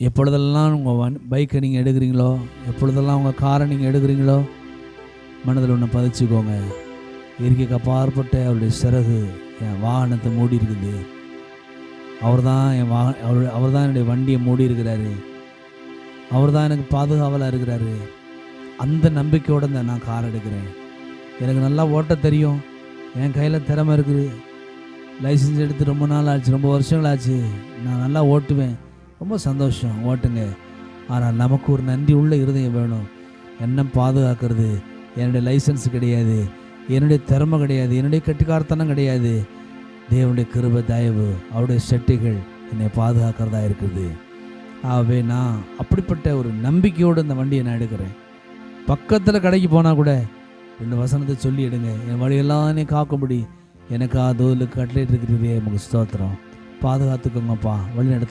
எப்பொழுதெல்லாம் உங்கள் பைக்கை நீங்கள் எடுக்கிறீங்களோ, எப்பொழுதெல்லாம் உங்கள் காரை நீங்கள் எடுக்கிறீங்களோ, மனதில் ஒன்று பதிச்சுக்கோங்க. இயற்கைக்கு அப்பாற்பட்ட அவருடைய சிறகு என் வாகனத்தை மூடி இருக்குது. அவர் தான் அவர் தான் என்னுடைய வண்டியை மூடி இருக்கிறாரு. அவர் தான் எனக்கு பாதுகாவலாக இருக்கிறாரு. அந்த நம்பிக்கையோடு நான் கார் எடுக்கிறேன். எனக்கு நல்லா ஓட்ட தெரியும், என் கையில் திறமை இருக்குது, லைசன்ஸ் எடுத்து ரொம்ப நாள் ஆச்சு, ரொம்ப வருஷங்கள் ஆச்சு, நான் நல்லா ஓட்டுவேன். ரொம்ப சந்தோஷம், ஓட்டுங்க. ஆனால் நமக்கு ஒரு நன்றி உள்ள இருதயம் வேணும். என்ன பாதுகாக்கிறது என்னுடைய லைசன்ஸ் கிடையாது, என்னுடைய திறமை கிடையாது, என்னுடைய கட்டிக்காரத்தனம் கிடையாது. தேவனுடைய கிருபை தயவு அவருடைய செட்டைகள் என்னை பாதுகாக்கிறதா இருக்குது. ஆகவே நான் அப்படிப்பட்ட ஒரு நம்பிக்கையோடு இந்த வண்டியை நான் எடுக்கிறேன். பக்கத்தில் கடைக்கு போனால் கூட 2 வசனத்தை சொல்லி எடுங்க. என் வழியெல்லாம் காக்கும்படி எனக்கு தோலுக்கு கட்டளையிட்டு இருக்கிறதே, நமக்கு ஸ்தோத்திரம். பாதுகாத்துக்கோங்கப்பா, வழி நடத்து.